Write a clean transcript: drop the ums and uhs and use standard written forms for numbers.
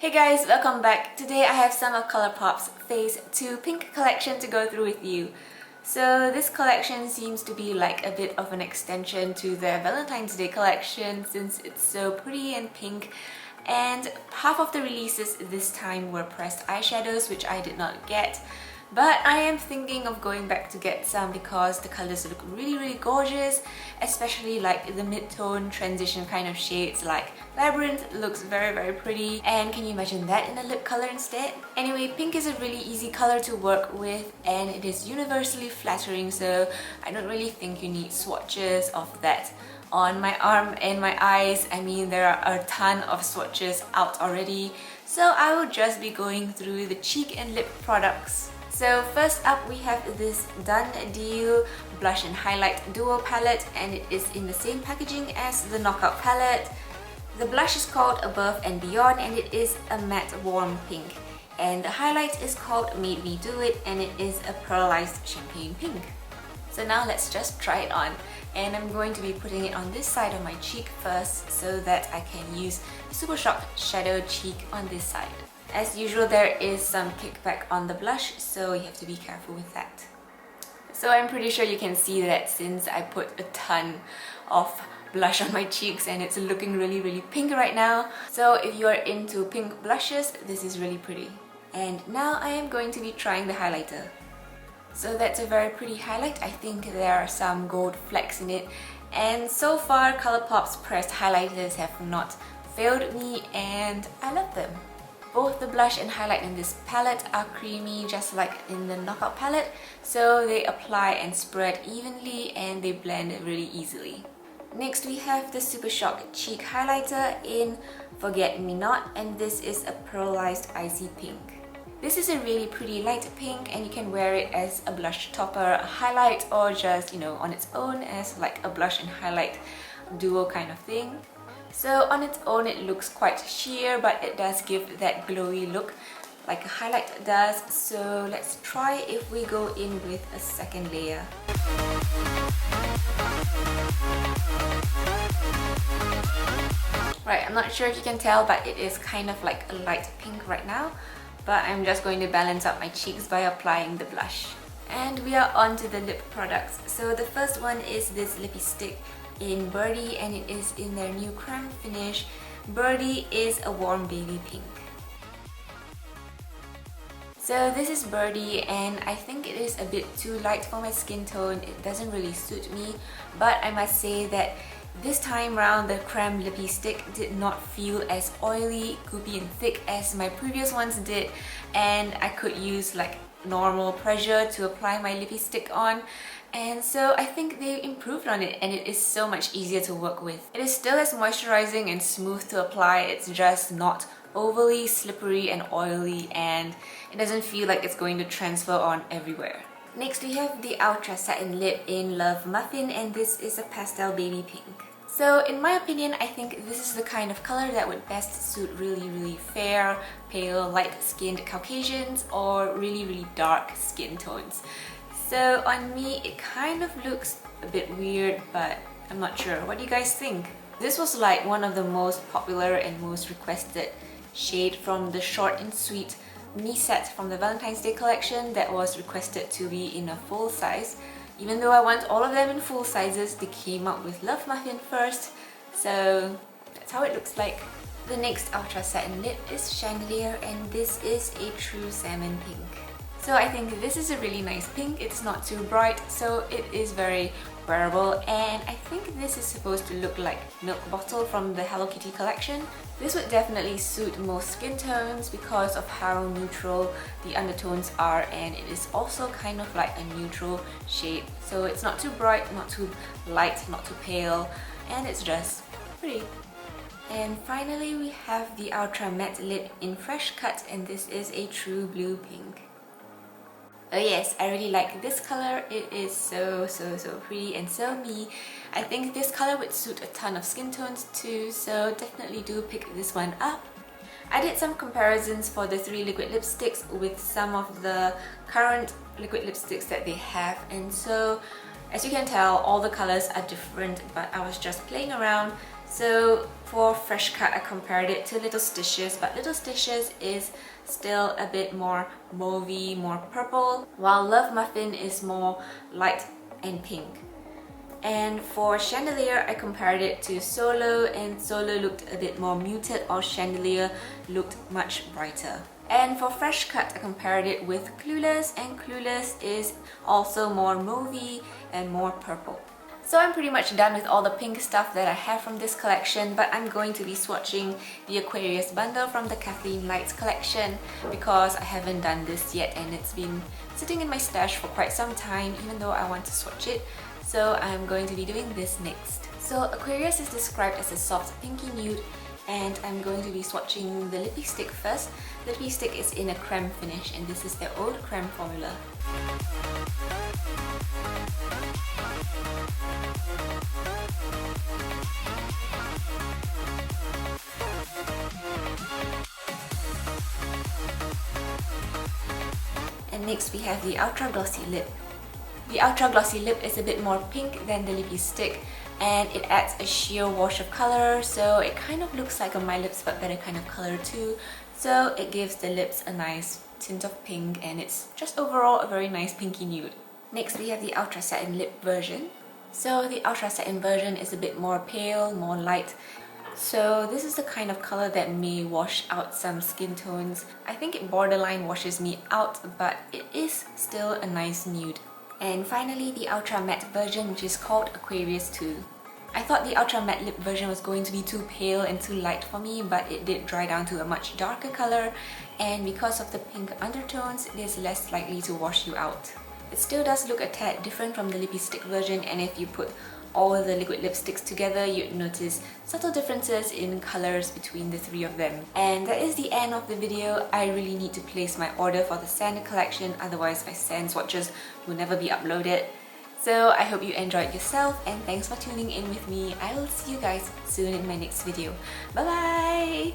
Hey guys, welcome back. Today I have some of ColourPop's Phase 2 pink collection to go through with you. So this collection seems to be like a bit of an extension to their Valentine's Day collection since it's so pretty and pink. And half of the releases this time were pressed eyeshadows, which I did not get. But I am thinking of going back to get some because the colors look really gorgeous, especially like the mid-tone transition kind of shades like Labyrinth looks very pretty, and can you imagine that in a lip color instead? Anyway, pink is a really easy color to work with and it is universally flattering, so I don't really think you need swatches of that on my arm and my eyes. I mean, there are a ton of swatches out already, so I will just be going through the cheek and lip products. So first up we have this Done Deal Blush and Highlight Duo Palette, and it is in the same packaging as the Knockout palette. The blush is called Above and Beyond and it is a matte warm pink. And the highlight is called Made Me Do It and it is a pearlized champagne pink. So now let's just try it on. And I'm going to be putting it on this side of my cheek first so that I can use the Super Shock Shadow Cheek on this side. As usual, there is some kickback on the blush, so you have to be careful with that. So I'm pretty sure you can see that since I put a ton of blush on my cheeks and it's looking really pink right now. So if you are into pink blushes, this is really pretty. And now I am going to be trying the highlighter. So that's a very pretty highlight. I think there are some gold flecks in it. And so far, ColourPop's pressed highlighters have not failed me and I love them. Both the blush and highlight in this palette are creamy, just like in the Knockout palette, so they apply and spread evenly and they blend really easily. Next we have the Super Shock Cheek Highlighter in Forget Me Not, and this is a pearlized icy pink. This is a really pretty light pink and you can wear it as a blush topper, a highlight, or just, on its own as like a blush and highlight duo kind of thing. So on its own it looks quite sheer, but it does give that glowy look like a highlight does. So let's try if we go in with a second layer. Right, I'm not sure if you can tell, but it is kind of like a light pink right now. But I'm just going to balance out my cheeks by applying the blush. And we are on to the lip products. So the first one is this lippie stick in BIRDY and it is in their new creme finish. BIRDY is a warm baby pink. So this is BIRDY and I think it is a bit too light for my skin tone. It doesn't really suit me, but I must say that this time round the creme lippie stick did not feel as oily, goopy and thick as my previous ones did, and I could use like normal pressure to apply my lippie stick on. And so I think they improved on it and it is so much easier to work with. It is still as moisturizing and smooth to apply, it's just not overly slippery and oily and it doesn't feel like it's going to transfer on everywhere. Next we have the Ultra Satin Lip in Love Muffin and this is a pastel baby pink. So in my opinion, I think this is the kind of color that would best suit really fair, pale, light-skinned Caucasians or really dark skin tones. So on me, it kind of looks a bit weird, but I'm not sure. What do you guys think? This was like one of the most popular and most requested shade from the Short and Sweet Me set from the Valentine's Day collection that was requested to be in a full size. Even though I want all of them in full sizes, they came out with Love Muffin first, so that's how it looks like. The next Ultra Satin Lip is Chandelier and this is a true salmon pink. So I think this is a really nice pink. It's not too bright, so it is very wearable, and I think this is supposed to look like Milk Bottle from the Hello Kitty collection. This would definitely suit most skin tones because of how neutral the undertones are, and it is also kind of like a neutral shade. So it's not too bright, not too light, not too pale, and it's just pretty. And finally we have the Ultra Matte Lip in Fresh Cut and this is a true blue pink. Oh yes, I really like this color. It is so pretty and so me. I think this color would suit a ton of skin tones too, so definitely do pick this one up. I did some comparisons for the 3 liquid lipsticks with some of the current liquid lipsticks that they have, and so as you can tell all the colors are different, but I was just playing around So for Fresh Cut, I compared it to Little Stitches, but Little Stitches is still a bit more mauvey, more purple, while Love Muffin is more light and pink. And for Chandelier, I compared it to Solo, and Solo looked a bit more muted, while Chandelier looked much brighter. And for Fresh Cut, I compared it with Clueless, and Clueless is also more mauvey and more purple. So I'm pretty much done with all the pink stuff that I have from this collection, but I'm going to be swatching the Aquarius bundle from the Kathleen Lights collection because I haven't done this yet and it's been sitting in my stash for quite some time even though I want to swatch it. So I'm going to be doing this next. So Aquarius is described as a soft pinky nude, and I'm going to be swatching the Lippie stick first. The Lippie stick is in a creme finish and this is their old creme formula. And next we have the Ultra Glossy Lip. The Ultra Glossy Lip is a bit more pink than the Lippie stick, and it adds a sheer wash of color, so it kind of looks like a My Lips but better kind of color too. So it gives the lips a nice tint of pink, and it's just overall a very nice pinky nude. Next we have the Ultra Satin Lip version. So the Ultra Satin version is a bit more pale, more light. So this is the kind of color that may wash out some skin tones. I think it borderline washes me out, but it is still a nice nude. And finally the Ultra Matte version, which is called Aquarius 2. I thought the Ultra Matte Lip version was going to be too pale and too light for me, but it did dry down to a much darker color, and because of the pink undertones, it is less likely to wash you out. It still does look a tad different from the Lippie stick version, and if you put all the liquid lipsticks together, you'd notice subtle differences in colors between the three of them. And that is the end of the video. I really need to place my order for the Sand collection, otherwise my Sand swatches will never be uploaded. So I hope you enjoyed yourself, and thanks for tuning in with me. I will see you guys soon in my next video. Bye bye!